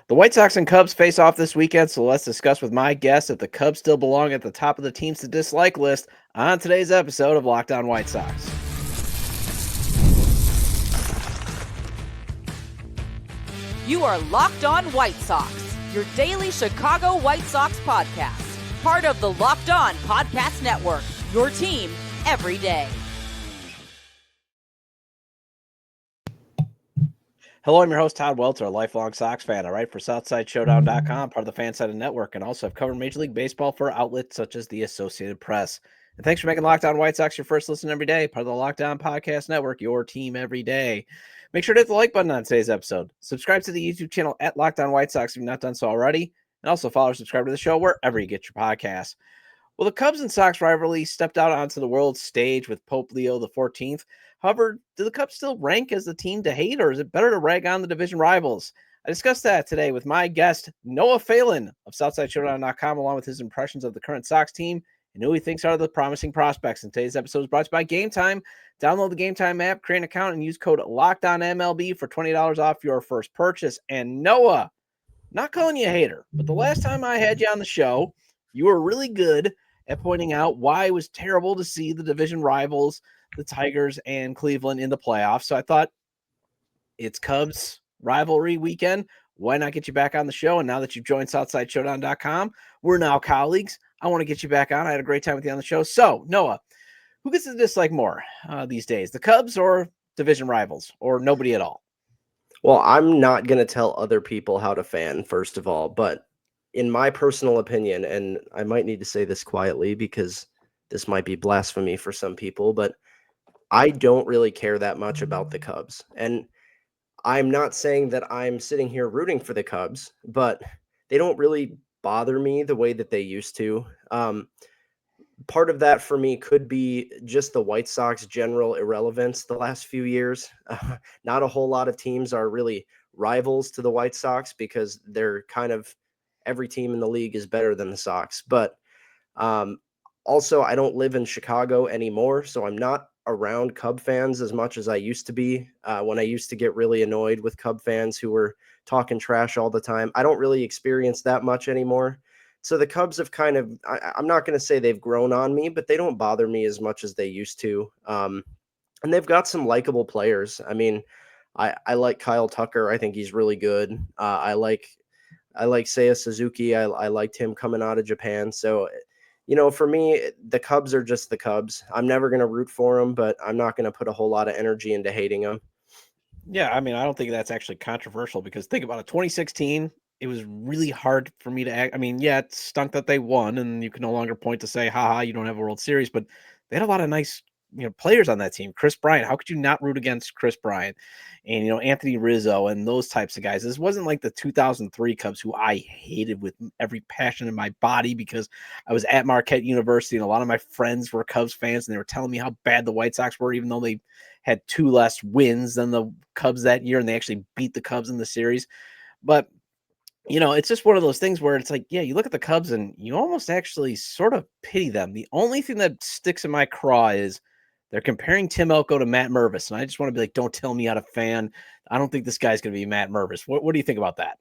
The White Sox and Cubs face off this weekend, so let's discuss with my guest if the Cubs still belong at the top of the teams to dislike list on today's episode of Locked On White Sox. You are Locked On White Sox, your daily Chicago White Sox podcast. Part of the Locked On Podcast Network, your team every day. Hello, I'm your host, Todd Welter, a lifelong Sox fan. I write for SouthsideShowdown.com, part of the FanSided Network, and also have covered Major League Baseball for outlets such as the Associated Press. And thanks for making Locked On White Sox your first listen every day, part of the Locked On Podcast Network, your team every day. Make sure to hit the like button on today's episode. Subscribe to the YouTube channel at Locked On White Sox if you've not done so already, and also follow or subscribe to the show wherever you get your podcasts. Well, the Cubs and Sox rivalry stepped out onto the world stage with Pope Leo XIV. However, do the Cubs still rank as the team to hate, or is it better to rag on the division rivals? I discussed that today with my guest, Noah Phalen of SouthsideShowdown.com, along with his impressions of the current Sox team and who he thinks are the promising prospects. And today's episode is brought to you by Gametime. Download the Gametime app, create an account, and use code LOCKEDONMLB for $20 off your first purchase. And Noah, not calling you a hater, but the last time I had you on the show, you were really good at pointing out why it was terrible to see the division rivals, the Tigers and Cleveland, in the playoffs. So I thought, it's Cubs rivalry weekend. Why not get you back on the show? And now that you've joined SouthsideShowdown.com, we're now colleagues. I want to get you back on. I had a great time with you on the show. So, Noah, who gets to dislike more these days, the Cubs or division rivals, or nobody at all? Well, I'm not going to tell other people how to fan, first of all, but in my personal opinion, and I might need to say this quietly because this might be blasphemy for some people, but I don't really care that much about the Cubs. And I'm not saying that I'm sitting here rooting for the Cubs, but they don't really bother me the way that they used to. Part of that for me could be just the White Sox general irrelevance the last few years. Not a whole lot of teams are really rivals to the White Sox because they're kind of every team in the league is better than the Sox. But also, I don't live in Chicago anymore, so I'm not around Cub fans as much as I used to be when I used to get really annoyed with Cub fans who were talking trash all the time. I don't really experience that much anymore. So the Cubs have kind of, I'm not going to say they've grown on me, but they don't bother me as much as they used to. And they've got some likable players. I mean, I like Kyle Tucker. I think he's really good. I like Seiya Suzuki. I liked him coming out of Japan. So, for me, the Cubs are just the Cubs. I'm never going to root for them, but I'm not going to put a whole lot of energy into hating them. Yeah, I mean, I don't think that's actually controversial because think about it. 2016, it was really hard for me to act. I mean, yeah, it stunk that they won, and you can no longer point to say, haha, you don't have a World Series, but they had a lot of nice, players on that team. Chris Bryant, how could you not root against Chris Bryant? And, Anthony Rizzo and those types of guys. This wasn't like the 2003 Cubs, who I hated with every passion in my body because I was at Marquette University and a lot of my friends were Cubs fans and they were telling me how bad the White Sox were, even though they had 2 less wins than the Cubs that year and they actually beat the Cubs in the series. But it's just one of those things where it's like, yeah, you look at the Cubs and you almost actually sort of pity them. The only thing that sticks in my craw is they're comparing Tim Elko to Matt Mervis. And I just want to be like, don't tell me how to fan. I don't think this guy's going to be Matt Mervis. What do you think about that?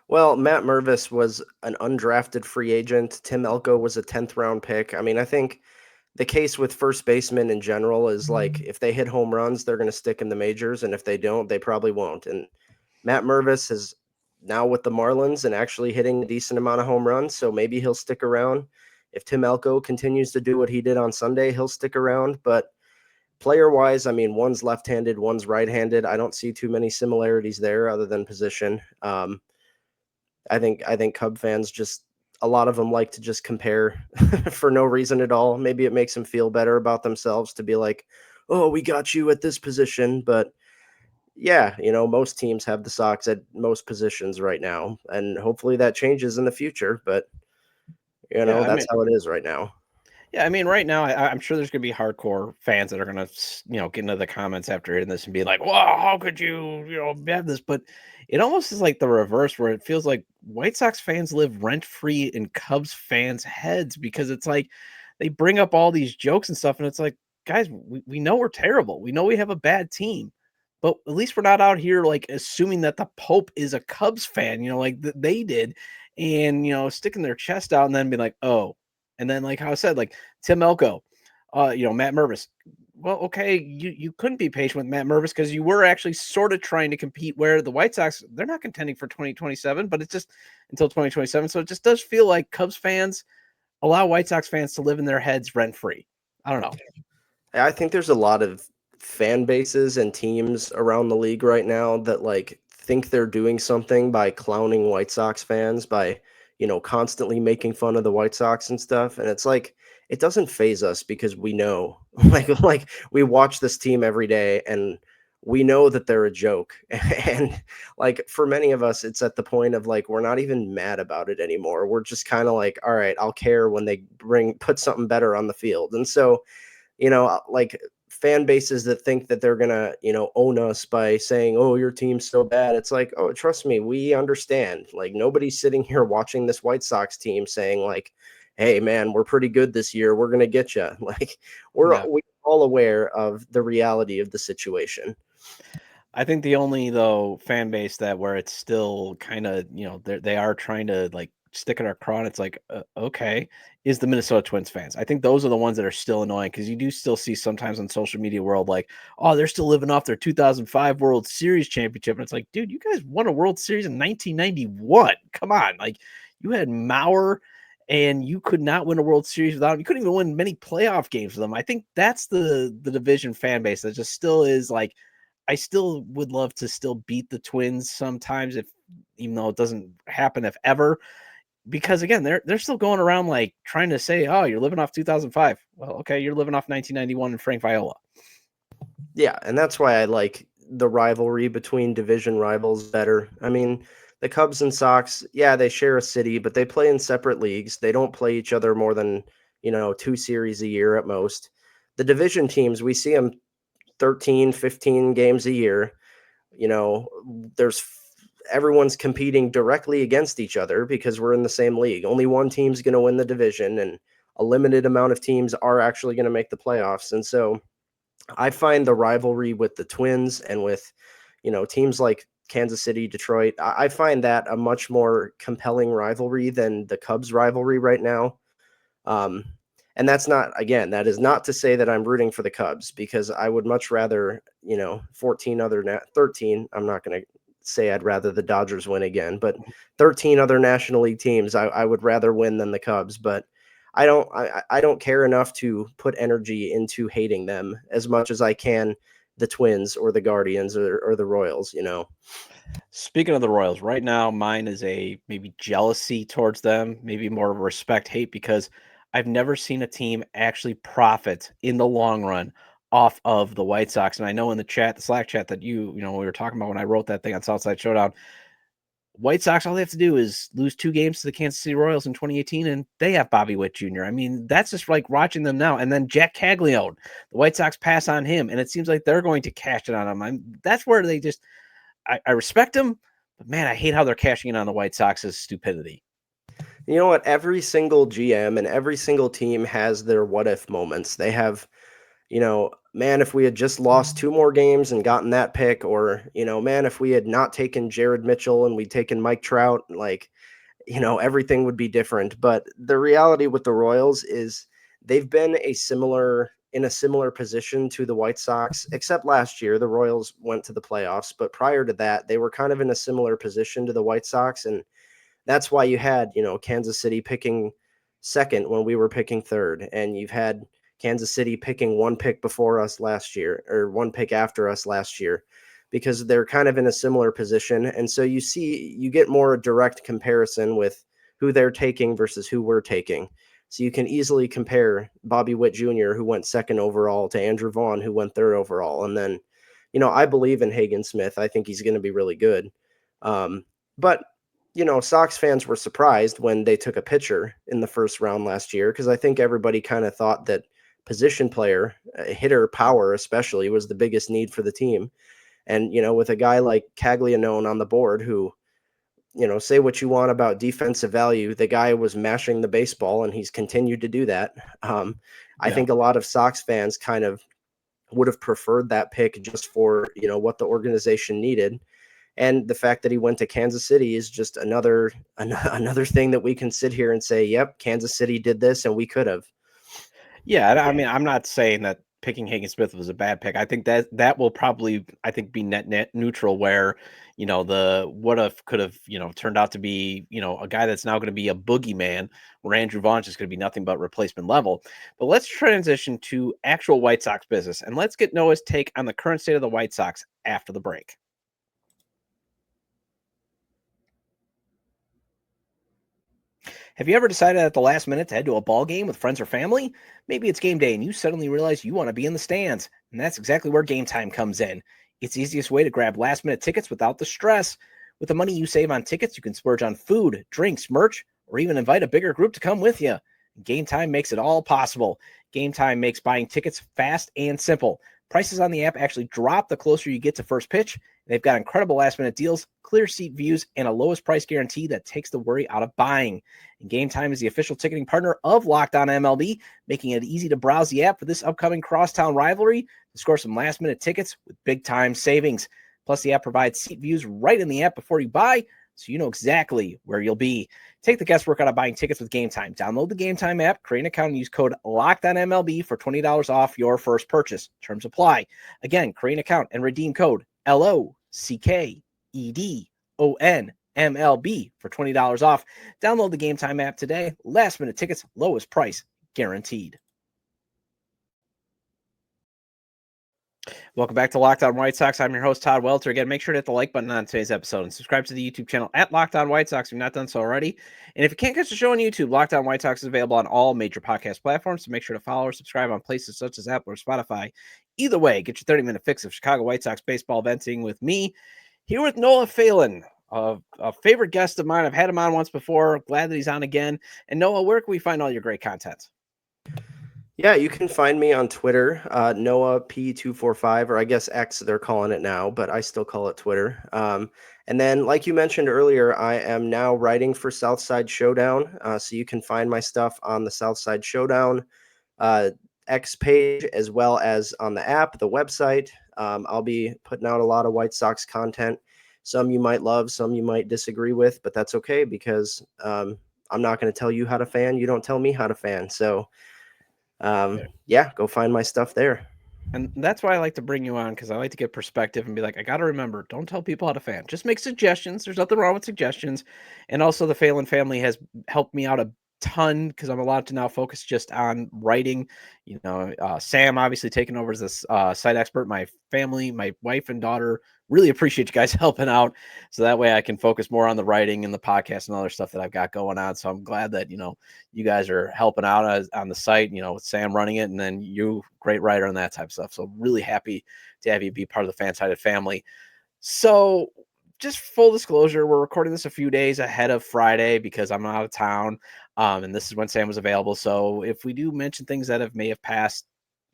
Well, Matt Mervis was an undrafted free agent. Tim Elko was a 10th round pick. I mean, I think the case with first basemen in general is like, if they hit home runs, they're going to stick in the majors. And if they don't, they probably won't. And Matt Mervis is now with the Marlins and actually hitting a decent amount of home runs. So maybe he'll stick around. If Tim Elko continues to do what he did on Sunday, he'll stick around. But player-wise, I mean, one's left-handed, one's right-handed. I don't see too many similarities there other than position. I think Cub fans just, a lot of them like to just compare for no reason at all. Maybe it makes them feel better about themselves to be like, oh, we got you at this position. But yeah, most teams have the Sox at most positions right now, and hopefully that changes in the future. But that's how it is right now. Yeah, I mean, right now, I'm sure there's going to be hardcore fans that are going to, get into the comments after hearing this and be like, "Well, how could you, have this?" But it almost is like the reverse, where it feels like White Sox fans live rent free in Cubs fans' heads because it's like they bring up all these jokes and stuff, and it's like, guys, we know we're terrible. We know we have a bad team. but at least we're not out here like assuming that the Pope is a Cubs fan, like they did, and sticking their chest out and then being like, oh, and then like how I said, like Tim Elko, Matt Mervis. Well, okay, you couldn't be patient with Matt Mervis because you were actually sort of trying to compete where the White Sox, they're not contending for 2027, but it's just until 2027. So it just does feel like Cubs fans allow White Sox fans to live in their heads rent free. I don't know. I think there's a lot of fan bases and teams around the league right now that like think they're doing something by clowning White Sox fans by, constantly making fun of the White Sox and stuff. And it's like it doesn't phase us because we know like we watch this team every day and we know that they're a joke. And like for many of us, it's at the point of like we're not even mad about it anymore. We're just kind of like, all right, I'll care when they put something better on the field. And so like fan bases that think that they're gonna, own us by saying, "Oh, your team's so bad." It's like, oh, trust me, we understand. Like nobody's sitting here watching this White Sox team saying like, "Hey, man, we're pretty good this year. We're gonna get you." Like Yeah. we're all aware of the reality of the situation. I think the only though fan base that where it's still kind of they are trying to like stick in our craw and it's like okay is the Minnesota Twins fans. I think those are the ones that are still annoying because you do still see sometimes on social media world like oh they're still living off their 2005 World Series championship and it's like dude you guys won a World Series in 1991. Come on, like you had Mauer and you could not win a World Series without him. You couldn't even win many playoff games with them. I think that's the division fan base that just still is like I still would love to still beat the Twins sometimes if even though it doesn't happen if ever because again they're still going around like trying to say oh you're living off 2005. Well, okay, you're living off 1991 and Frank Viola. Yeah, and that's why I like the rivalry between division rivals better. I mean, the Cubs and Sox, yeah, they share a city, but they play in separate leagues. They don't play each other more than, 2 series a year at most. The division teams, we see them 13, 15 games a year. You know, there's everyone's competing directly against each other because we're in the same league. Only one team's going to win the division and a limited amount of teams are actually going to make the playoffs. And so I find the rivalry with the Twins and with, teams like Kansas City, Detroit, I find that a much more compelling rivalry than the Cubs rivalry right now. Um, and that's not, again, that is not to say that I'm rooting for the Cubs because I would much rather, 13, I'm not going to say I'd rather the Dodgers win again, but 13 other National League teams, I would rather win than the Cubs. But I don't care enough to put energy into hating them as much as I can the Twins or the Guardians or the Royals. Speaking of the Royals, right now mine is a maybe jealousy towards them, maybe more of a respect hate because I've never seen a team actually profit in the long run off of the White Sox. And I know in the chat, the Slack chat that we were talking about when I wrote that thing on Southside Showdown, White Sox, all they have to do is lose 2 games to the Kansas City Royals in 2018, and they have Bobby Witt Jr. I mean, that's just like watching them now. And then Jack Caglione, the White Sox pass on him, and it seems like they're going to cash it on him. That's where they just I respect them, but man, I hate how they're cashing in on the White Sox's stupidity. You know what? Every single GM and every single team has their what if moments. They have, man, if we had just lost 2 more games and gotten that pick, or, man, if we had not taken Jared Mitchell and we'd taken Mike Trout, like, everything would be different. But the reality with the Royals is they've been in a similar position to the White Sox, except last year the Royals went to the playoffs. But prior to that, they were kind of in a similar position to the White Sox. And that's why you had, Kansas City picking second when we were picking third. And you've had Kansas City picking 1 pick before us last year or 1 pick after us last year because they're kind of in a similar position. And so you get more direct comparison with who they're taking versus who we're taking. So you can easily compare Bobby Witt Jr., who went second overall, to Andrew Vaughn, who went third overall. And then, I believe in Hagen Smith. I think he's going to be really good. But Sox fans were surprised when they took a pitcher in the first round last year because I think everybody kind of thought that position player, hitter power especially, was the biggest need for the team. And, with a guy like Caglianone on the board who, say what you want about defensive value, the guy was mashing the baseball and he's continued to do that. I think a lot of Sox fans kind of would have preferred that pick just for, what the organization needed. And the fact that he went to Kansas City is just another thing that we can sit here and say, yep, Kansas City did this and we could have. Yeah, I mean, I'm not saying that picking Hagen Smith was a bad pick. I think that will probably, be net neutral, where, the what if could have, turned out to be, a guy that's now going to be a boogeyman, where Andrew Vaughn's is going to be nothing but replacement level. But let's transition to actual White Sox business, and let's get Noah's take on the current state of the White Sox after the break. Have you ever decided at the last minute to head to a ball game with friends or family? Maybe it's game day and you suddenly realize you want to be in the stands. And that's exactly where Gametime comes in. It's the easiest way to grab last minute tickets without the stress. With the money you save on tickets, you can splurge on food, drinks, merch, or even invite a bigger group to come with you. Gametime makes it all possible. Gametime makes buying tickets fast and simple. Prices on the app actually drop the closer you get to first pitch. They've got incredible last-minute deals, clear seat views, and a lowest price guarantee that takes the worry out of buying. And Gametime is the official ticketing partner of Locked On MLB, making it easy to browse the app for this upcoming Crosstown rivalry to score some last-minute tickets with big-time savings. Plus, the app provides seat views right in the app before you buy, so you know exactly where you'll be. Take the guesswork out of buying tickets with Gametime. Download the Gametime app, create an account, and use code LOCKEDONMLB for $20 off your first purchase. Terms apply. Again, create an account and redeem code LOCKEDONMLB for $20 off. Download the Gametime app today. Last minute tickets, lowest price guaranteed. Welcome back to Locked On White Sox. I'm your host, Todd Welter. Again, make sure to hit the like button on today's episode and subscribe to the YouTube channel at Locked On White Sox if you've not done so already. And if you can't catch the show on YouTube, Locked On White Sox is available on all major podcast platforms, so make sure to follow or subscribe on places such as Apple or Spotify. Either way, get your 30-minute fix of Chicago White Sox baseball venting with me, here with Noah Phalen, a favorite guest of mine. I've had him on once before. Glad that he's on again. And Noah, where can we find all your great content? Yeah, you can find me on Twitter, Noah P245, or I guess X they're calling it now, but I still call it Twitter. And then, like you mentioned earlier, I am now writing for Southside Showdown, so you can find my stuff on the Southside Showdown X page, as well as on the app, the website. I'll be putting out a lot of White Sox content. Some you might love, some you might disagree with, but that's okay, because I'm not going to tell you how to fan. You don't tell me how to fan. So yeah, go find my stuff there. And that's why I like to bring you on, because I like to get perspective and be like, I got to remember, don't tell people how to fan. Just make suggestions. There's nothing wrong with suggestions. And also, the Phalen family has helped me out a ton, because I'm allowed to now focus just on writing. Sam obviously taking over as this site expert. My family, my wife and daughter really appreciate you guys helping out, so that way I can focus more on the writing and the podcast and other stuff that I've got going on. So I'm glad that you guys are helping out on the site, with Sam running it, and then you, great writer and that type of stuff. So really happy to have you be part of the Fansided family. So just full disclosure, we're recording this a few days ahead of Friday because I'm out of town. And this is when Sam was available. So if we do mention things that may have passed,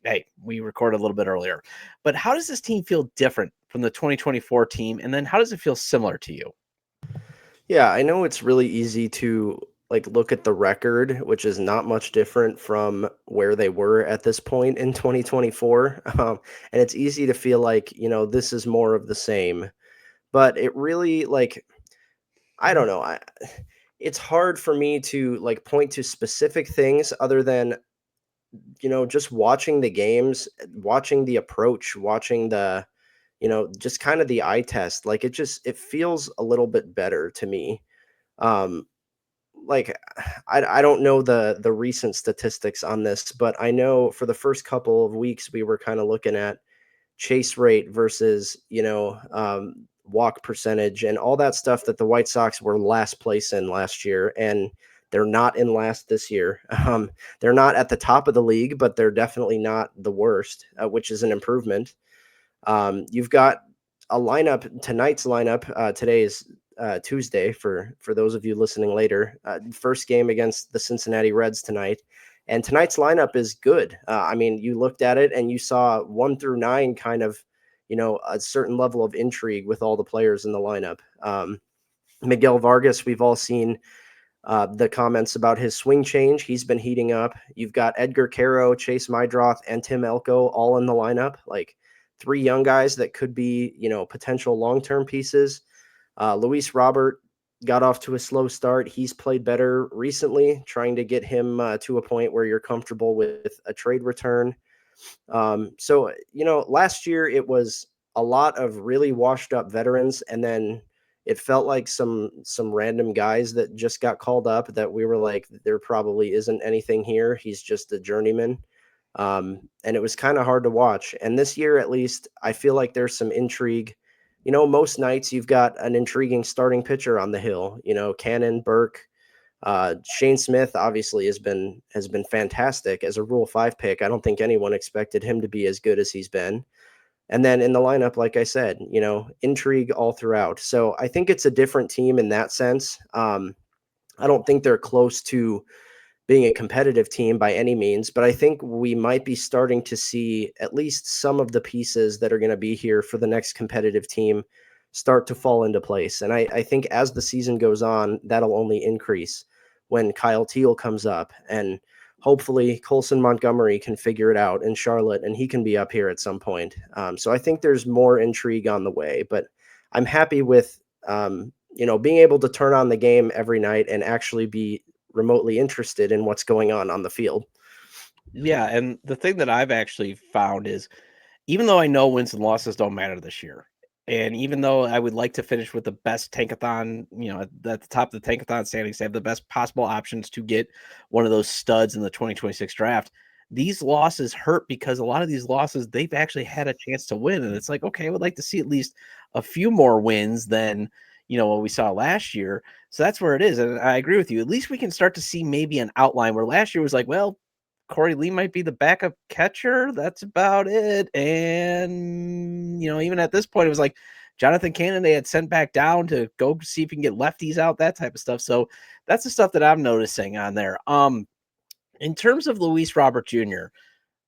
hey, we recorded a little bit earlier. But how does this team feel different from the 2024 team? And then how does it feel similar to you? Yeah, I know it's really easy to look at the record, which is not much different from where they were at this point in 2024. And it's easy to feel like, this is more of the same. But it really, I don't know. It's hard for me to point to specific things other than, just watching the games, watching the approach, watching the, just kind of the eye test. It feels a little bit better to me. I don't know the recent statistics on this, but I know for the first couple of weeks we were kind of looking at chase rate versus walk percentage and all that stuff that the White Sox were last place in last year, and they're not in last this year. They're not at the top of the league, but they're definitely not the worst, which is an improvement. You've got a lineup, tonight's lineup. Today is Tuesday for those of you listening later. First game against the Cincinnati Reds tonight. And tonight's lineup is good. I mean, you looked at it and you saw 1 through 9 kind of, a certain level of intrigue with all the players in the lineup. Miguel Vargas, we've all seen The comments about his swing change, he's been heating up. You've got Edgar Caro, Chase Mydroth, and Tim Elko all in the lineup, like 3 young guys that could be, potential long-term pieces. Luis Robert got off to a slow start. He's played better recently, trying to get him to a point where you're comfortable with a trade return. So, last year it was a lot of really washed up veterans, and then it felt like some random guys that just got called up that we were like, there probably isn't anything here. He's just a journeyman. And it was kind of hard to watch. And this year, at least, I feel like there's some intrigue. Most nights you've got an intriguing starting pitcher on the hill. Cannon, Burke, Shane Smith obviously has been fantastic as a Rule 5 pick. I don't think anyone expected him to be as good as he's been. And then in the lineup, like I said, intrigue all throughout. So I think it's a different team in that sense. I don't think they're close to being a competitive team by any means, but I think we might be starting to see at least some of the pieces that are going to be here for the next competitive team start to fall into place. And I think as the season goes on, that'll only increase when Kyle Teal comes up, and hopefully Colson Montgomery can figure it out in Charlotte and he can be up here at some point. So I think there's more intrigue on the way, but I'm happy with, being able to turn on the game every night and actually be remotely interested in what's going on the field. Yeah, and the thing that I've actually found is, even though I know wins and losses don't matter this year, and even though I would like to finish with the best tankathon, at the top of the tankathon standings, they have the best possible options to get one of those studs in the 2026 draft. These losses hurt because a lot of these losses, they've actually had a chance to win. And it's like, okay, I would like to see at least a few more wins than, what we saw last year. So that's where it is. And I agree with you. At least we can start to see maybe an outline where last year was like, well, Corey Lee might be the backup catcher. That's about it. And, even at this point, it was like Jonathan Cannon, they had sent back down to go see if he can get lefties out, that type of stuff. So that's the stuff that I'm noticing on there. In terms of Luis Robert Jr.,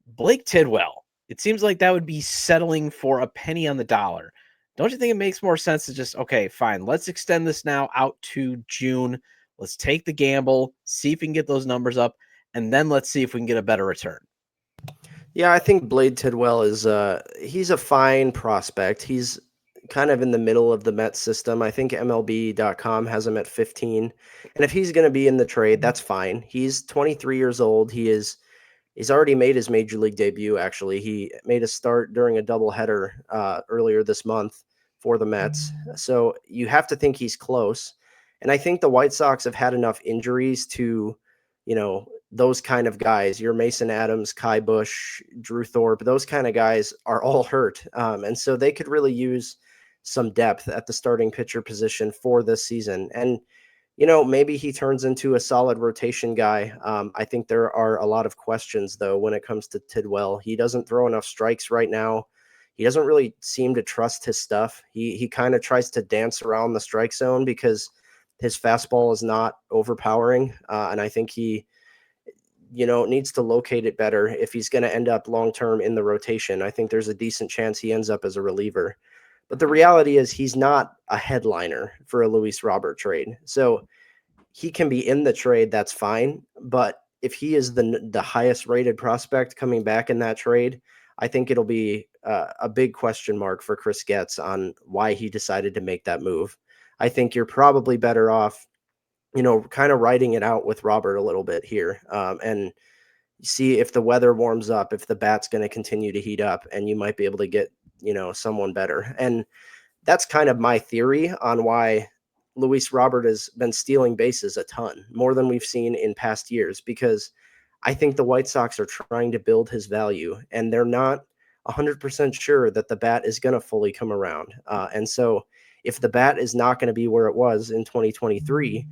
Blake Tidwell, it seems like that would be settling for a penny on the dollar. Don't you think it makes more sense to just, okay, fine, let's extend this now out to June. Let's take the gamble, see if we can get those numbers up, and then let's see if we can get a better return. Yeah, I think Blade Tidwell is he's a fine prospect. He's kind of in the middle of the Mets system. I think MLB.com has him at 15. And if he's going to be in the trade, that's fine. He's 23 years old. He's already made his major league debut, actually. He made a start during a doubleheader earlier this month for the Mets. So you have to think he's close. And I think the White Sox have had enough injuries to, those kind of guys, your Mason Adams, Kai Bush, Drew Thorpe, those kind of guys are all hurt. And so they could really use some depth at the starting pitcher position for this season. And, maybe he turns into a solid rotation guy. I think there are a lot of questions, though, when it comes to Tidwell. He doesn't throw enough strikes right now. He doesn't really seem to trust his stuff. He kind of tries to dance around the strike zone because his fastball is not overpowering. And I think he needs to locate it better if he's going to end up long-term in the rotation. I think there's a decent chance he ends up as a reliever. But the reality is he's not a headliner for a Luis Robert trade. So he can be in the trade, that's fine. But if he is the highest rated prospect coming back in that trade, I think it'll be a big question mark for Chris Getz on why he decided to make that move. I think you're probably better off kind of writing it out with Robert a little bit here, and see if the weather warms up, if the bat's going to continue to heat up, and you might be able to get, someone better. And that's kind of my theory on why Luis Robert has been stealing bases a ton, more than we've seen in past years, because I think the White Sox are trying to build his value, and they're not 100% sure that the bat is going to fully come around. And so if the bat is not going to be where it was in 2023,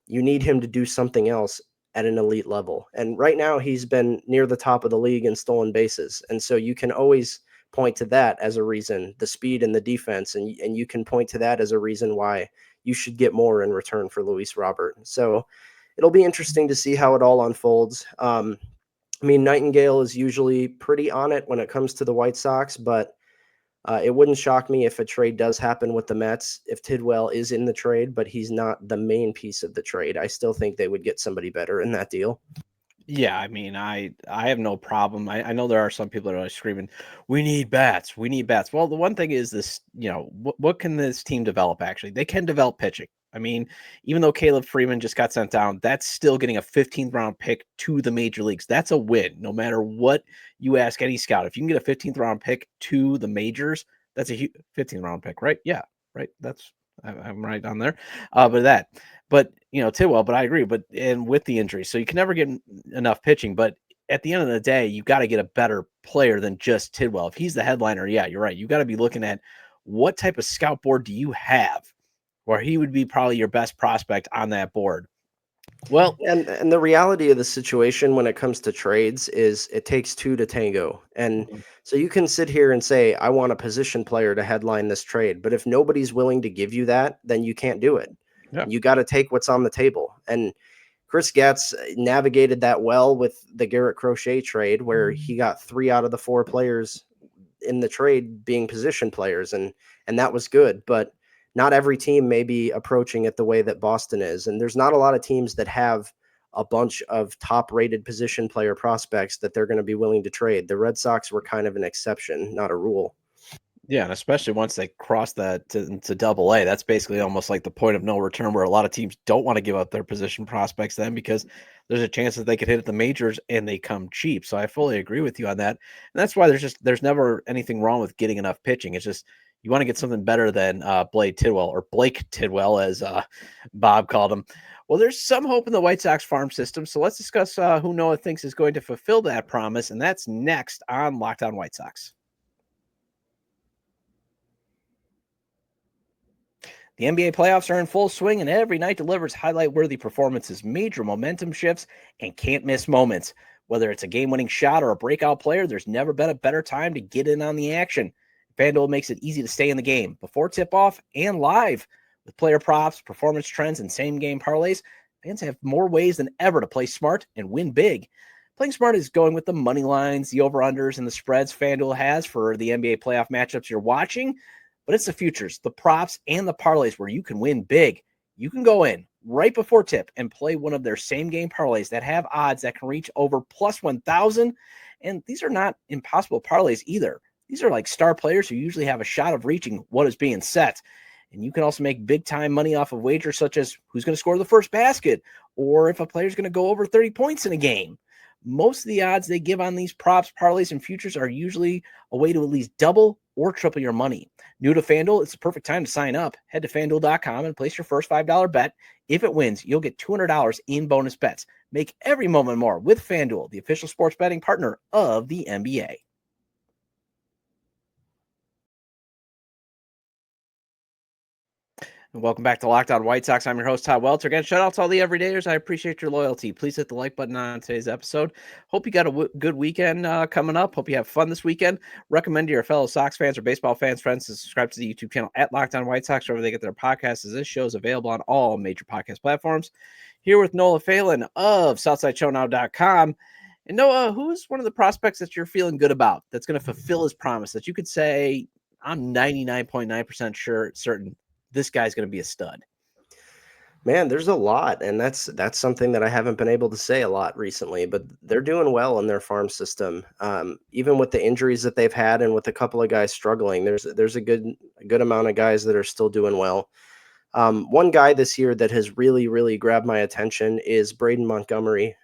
you need him to do something else at an elite level. And right now he's been near the top of the league in stolen bases. And so you can always point to that as a reason, the speed and the defense. And you can point to that as a reason why you should get more in return for Luis Robert. So it'll be interesting to see how it all unfolds. Nightingale is usually pretty on it when it comes to the White Sox, but It wouldn't shock me if a trade does happen with the Mets, if Tidwell is in the trade, but he's not the main piece of the trade. I still think they would get somebody better in that deal. Yeah, I mean, I have no problem. I know there are some people that are screaming, "We need bats. We need bats." Well, the one thing is this, what can this team develop? Actually, they can develop pitching. I mean, even though Caleb Freeman just got sent down, that's still getting a 15th round pick to the major leagues. That's a win, no matter what you ask any scout. If you can get a 15th round pick to the majors, that's a 15th round pick, right? Yeah, right. I'm right on there. But Tidwell, but I agree. But and with the injury, so you can never get enough pitching. But at the end of the day, you got to get a better player than just Tidwell. If he's the headliner, yeah, you're right. You got to be looking at what type of scout board do you have where he would be probably your best prospect on that board. Well, And the reality of the situation when it comes to trades is it takes two to tango. And so you can sit here and say, I want a position player to headline this trade. But if nobody's willing to give you that, then you can't do it. yeah. You got to take what's on the table. And Chris Getz navigated that well with the Garrett Crochet trade, where he got 3 out of the 4 players in the trade being position players. And that was good. But not every team may be approaching it the way that Boston is. And there's not a lot of teams that have a bunch of top rated position player prospects that they're going to be willing to trade. The Red Sox were kind of an exception, not a rule. Yeah, and especially once they cross that to double A, that's basically almost like the point of no return where a lot of teams don't want to give up their position prospects then because there's a chance that they could hit at the majors and they come cheap. So I fully agree with you on that. And that's why there's never anything wrong with getting enough pitching. It's just you want to get something better than Blake Tidwell, as Bob called him. Well, there's some hope in the White Sox farm system. So let's discuss who Noah thinks is going to fulfill that promise. And that's next on Locked On White Sox. The NBA playoffs are in full swing, and every night delivers highlight-worthy performances, major momentum shifts, and can't-miss moments. Whether it's a game-winning shot or a breakout player, there's never been a better time to get in on the action. FanDuel makes it easy to stay in the game before tip-off and live. With player props, performance trends, and same-game parlays, fans have more ways than ever to play smart and win big. Playing smart is going with the money lines, the over-unders, and the spreads FanDuel has for the NBA playoff matchups you're watching. But it's the futures, the props, and the parlays where you can win big. You can go in right before tip and play one of their same-game parlays that have odds that can reach over plus 1,000. And these are not impossible parlays either. These are like star players who usually have a shot of reaching what is being set. And you can also make big-time money off of wagers such as who's going to score the first basket or if a player's going to go over 30 points in a game. Most of the odds they give on these props, parlays, and futures are usually a way to at least double or triple your money. New to FanDuel, it's the perfect time to sign up. Head to FanDuel.com and place your first $5 bet. If it wins, you'll get $200 in bonus bets. Make every moment more with FanDuel, the official sports betting partner of the NBA. And welcome back to Locked On White Sox. I'm your host, Todd Welter. Again, shout out to all the everydayers. I appreciate your loyalty. Please hit the like button on today's episode. Hope you got a good weekend coming up. Hope you have fun this weekend. Recommend to your fellow Sox fans or baseball fans, friends, to subscribe to the YouTube channel at Locked On White Sox, wherever they get their podcasts, as this show is available on all major podcast platforms. Here with Noah Phalen of SouthsideShowNow.com. And Noah, who's one of the prospects that you're feeling good about that's going to fulfill his promise that you could say, I'm 99.9% certain this guy's going to be a stud? Man, there's a lot, and that's something that I haven't been able to say a lot recently, but they're doing well in their farm system. Even with the injuries that they've had and with a couple of guys struggling, there's a good amount of guys that are still doing well. One guy this year that has really grabbed my attention is Braden Montgomery.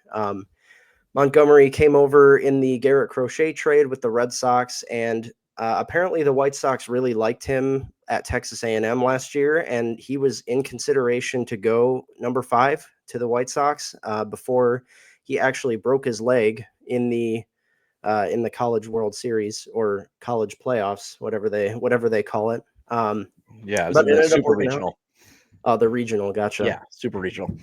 Montgomery came over in the Garrett Crochet trade with the Red Sox, and apparently the White Sox really liked him at Texas A&M last year, and he was in consideration to go number 5 to the White Sox before he actually broke his leg in the College World Series or college playoffs, whatever they call it. Yeah, it was but in it the ended up super working out. regional. Oh, the regional, gotcha. Yeah, super regional.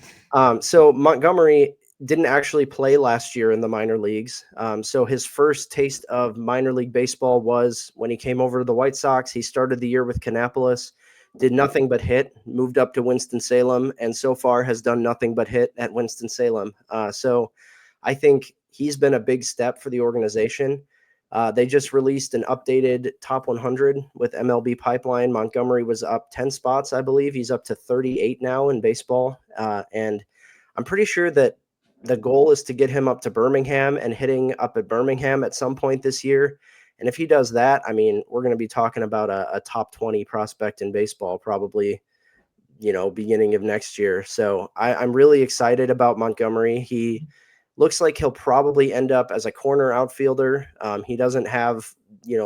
So Montgomery didn't actually play last year in the minor leagues. So his first taste of minor league baseball was when he came over to the White Sox. He started the year with Kannapolis, did nothing but hit, moved up to Winston-Salem, and so far has done nothing but hit at Winston-Salem. So I think he's been a big step for the organization. They just released an updated top 100 with MLB Pipeline. Montgomery was up 10 spots, I believe. He's up to 38 now in baseball. And I'm pretty sure that the goal is to get him up to Birmingham and hitting up at Birmingham at some point this year. And if he does that, I mean, we're going to be talking about a top 20 prospect in baseball, probably, beginning of next year. So I'm really excited about Montgomery. He looks like he'll probably end up as a corner outfielder. He doesn't have,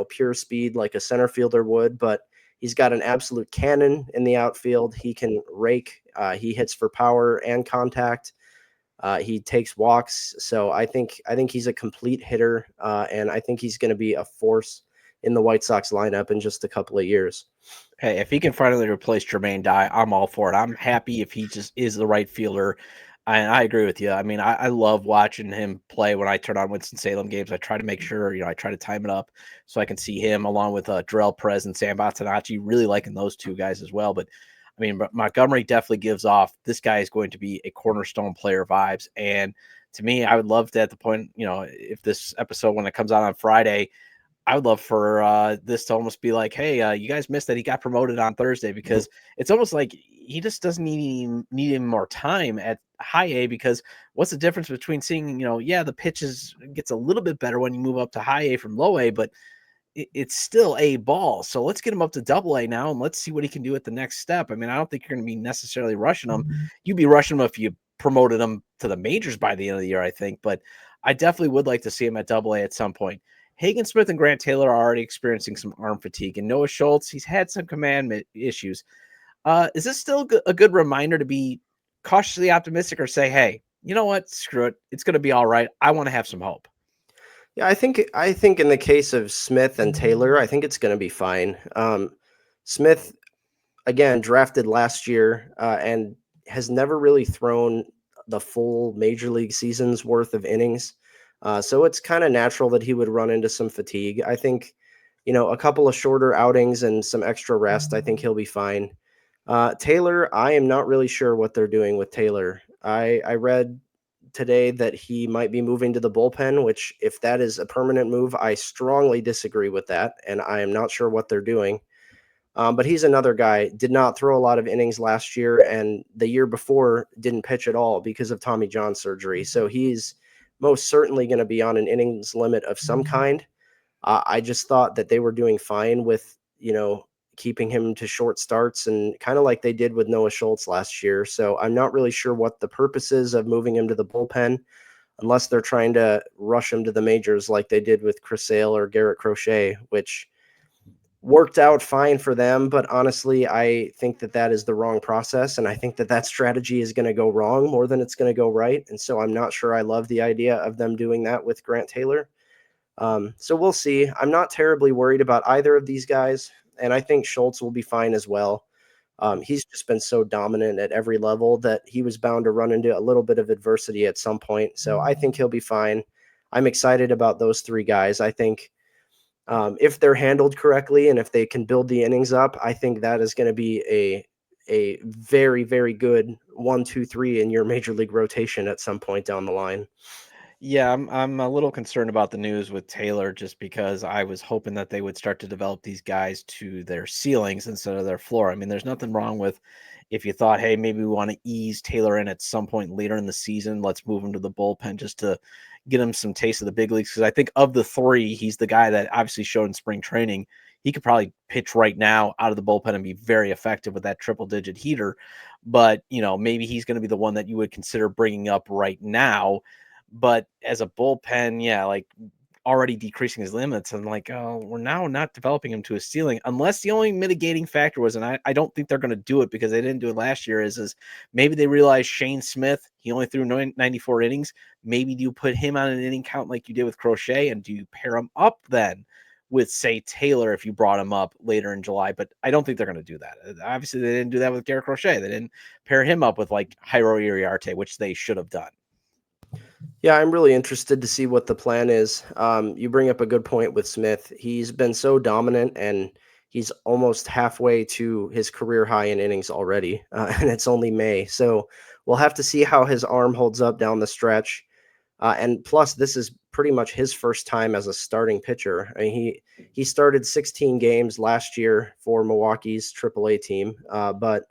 pure speed like a center fielder would, but he's got an absolute cannon in the outfield. He can rake. He hits for power and contact. He takes walks. So I think he's a complete hitter, and I think he's going to be a force in the White Sox lineup in just a couple of years. Hey, if he can finally replace Jermaine Dye, I'm all for it. I'm happy if he just is the right fielder. And I agree with you. I mean, I love watching him play when I turn on Winston-Salem games. I try to make sure, I try to time it up so I can see him along with Darrell Perez and Sam Batanacci, really liking those two guys as well. But I mean, Montgomery definitely gives off this guy is going to be a cornerstone player vibes. And to me, I would love to, at the point, if this episode, when it comes out on Friday, I would love for this to almost be like, hey, you guys missed that he got promoted on Thursday, because it's almost like he just doesn't need him more time at high A, because what's the difference between seeing, the pitches gets a little bit better when you move up to high A from low A, but it's still a ball. So let's get him up to double A now, and let's see what he can do at the next step. I mean, I don't think you're going to be necessarily rushing him. You'd be rushing him if you promoted him to the majors by the end of the year, I think, but I definitely would like to see him at double A at some point. Hagen Smith and Grant Taylor are already experiencing some arm fatigue, and Noah Schultz, he's had some command issues. Is this still a good reminder to be cautiously optimistic, or say, hey, you know what? Screw it. It's going to be all right. I want to have some hope. Yeah, I think in the case of Smith and Taylor, I think it's going to be fine. Smith, again, drafted last year and has never really thrown the full major league season's worth of innings. So it's kind of natural that he would run into some fatigue. I think, a couple of shorter outings and some extra rest, I think he'll be fine. Taylor, I am not really sure what they're doing with Taylor. I read today that he might be moving to the bullpen, which, if that is a permanent move, I strongly disagree with that, and I am not sure what they're doing. But he's another guy, did not throw a lot of innings last year, and the year before didn't pitch at all because of Tommy John surgery. So he's most certainly going to be on an innings limit of some kind. I just thought that they were doing fine with, keeping him to short starts, and kind of like they did with Noah Schultz last year. So I'm not really sure what the purpose is of moving him to the bullpen, unless they're trying to rush him to the majors like they did with Chris Sale or Garrett Crochet, which worked out fine for them. But honestly, I think that is the wrong process. And I think that strategy is going to go wrong more than it's going to go right. And so I'm not sure I love the idea of them doing that with Grant Taylor. So we'll see. I'm not terribly worried about either of these guys, and I think Schultz will be fine as well. He's just been so dominant at every level that he was bound to run into a little bit of adversity at some point. So I think he'll be fine. I'm excited about those three guys. I think if they're handled correctly and if they can build the innings up, I think that is going to be a very, very good 1, 2, 3 in your major league rotation at some point down the line. Yeah, I'm a little concerned about the news with Taylor, just because I was hoping that they would start to develop these guys to their ceilings instead of their floor. I mean, there's nothing wrong with, if you thought, hey, maybe we want to ease Taylor in at some point later in the season, let's move him to the bullpen just to get him some taste of the big leagues. Because I think of the three, he's the guy that obviously showed in spring training he could probably pitch right now out of the bullpen and be very effective with that triple-digit heater. But, maybe he's going to be the one that you would consider bringing up right now. But as a bullpen, yeah, like already decreasing his limits, and like, oh, we're now not developing him to a ceiling, unless the only mitigating factor was, and I don't think they're going to do it because they didn't do it last year, is maybe they realized Shane Smith, he only threw 94 innings. Maybe do you put him on an inning count like you did with Crochet, and do you pair him up then with, say, Taylor if you brought him up later in July? But I don't think they're going to do that. Obviously, they didn't do that with Garrett Crochet. They didn't pair him up with like Jairo Iriarte, which they should have done. Yeah, I'm really interested to see what the plan is. You bring up a good point with Smith. He's been so dominant, and he's almost halfway to his career high in innings already, and it's only May. So we'll have to see how his arm holds up down the stretch. And plus, this is pretty much his first time as a starting pitcher. I mean, he started 16 games last year for Milwaukee's AAA team, but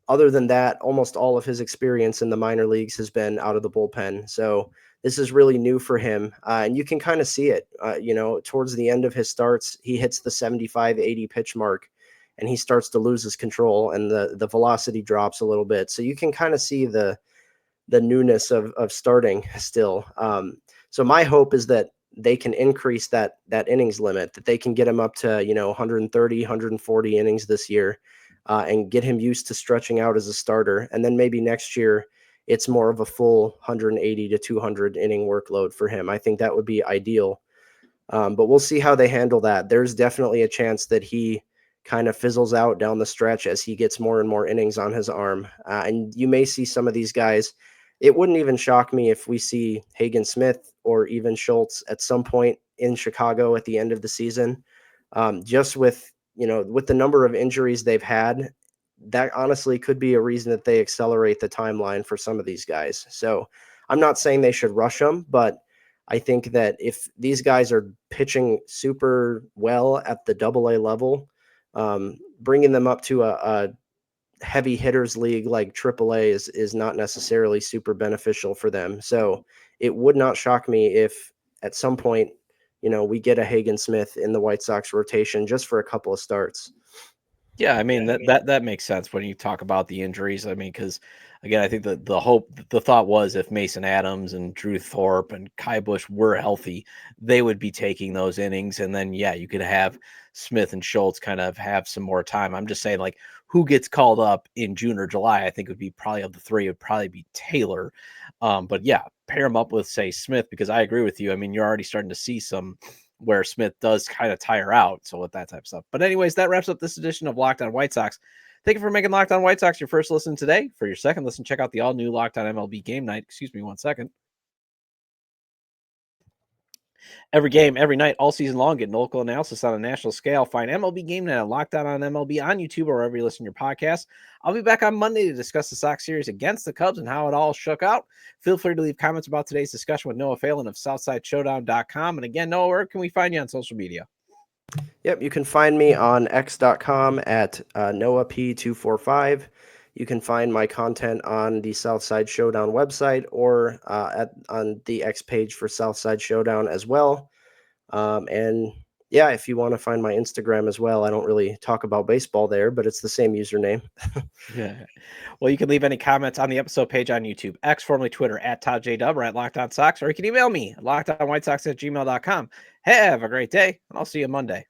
other than that, almost all of his experience in the minor leagues has been out of the bullpen. So this is really new for him. And you can kind of see it, towards the end of his starts, he hits the 75, 80 pitch mark and he starts to lose his control and the velocity drops a little bit. So you can kind of see the newness of starting still. So my hope is that they can increase that innings limit, that they can get him up to, 130, 140 innings this year. And get him used to stretching out as a starter. And then maybe next year, it's more of a full 180 to 200 inning workload for him. I think that would be ideal. But we'll see how they handle that. There's definitely a chance that he kind of fizzles out down the stretch as he gets more and more innings on his arm. And you may see some of these guys. It wouldn't even shock me if we see Hagen Smith or even Schultz at some point in Chicago at the end of the season, just with the number of injuries they've had, that honestly could be a reason that they accelerate the timeline for some of these guys. So I'm not saying they should rush them, but I think that if these guys are pitching super well at the AA level, bringing them up to a heavy hitters league like AAA is not necessarily super beneficial for them. So it would not shock me if at some point, we get a Hagen Smith in the White Sox rotation just for a couple of starts. Yeah, I mean that makes sense when you talk about the injuries. I mean, because again, I think the thought was if Mason Adams and Drew Thorpe and Kai Busch were healthy, they would be taking those innings, and then you could have Smith and Schultz kind of have some more time. I'm just saying, like, who gets called up in June or July? I think would be probably of the three, it would probably be Taylor. But pair him up with, say, Smith, because I agree with you. I mean, you're already starting to see some where Smith does kind of tire out. So with that type of stuff. But anyways, that wraps up this edition of Locked On White Sox. Thank you for making Locked On White Sox your first listen today. For your second listen, check out the all-new Locked On MLB Game Night. Excuse me 1 second. Every game, every night, all season long, get local analysis on a national scale. Find MLB Game Night Locked On MLB on YouTube or wherever you listen to your podcast. I'll be back on Monday to discuss the Sox series against the Cubs and how it all shook out. Feel free to leave comments about today's discussion with Noah Phalen of SouthsideShowdown.com. And again, Noah, where can we find you on social media? Yep, you can find me on x.com at NoahP245. You can find my content on the Southside Showdown website or on the X page for Southside Showdown as well. If you want to find my Instagram as well, I don't really talk about baseball there, but it's the same username. Yeah. Well, you can leave any comments on the episode page on YouTube, X, formerly Twitter, at ToddJW or at Locked On Sox, or you can email me, lockedonwhitesox@gmail.com. Have a great day, and I'll see you Monday.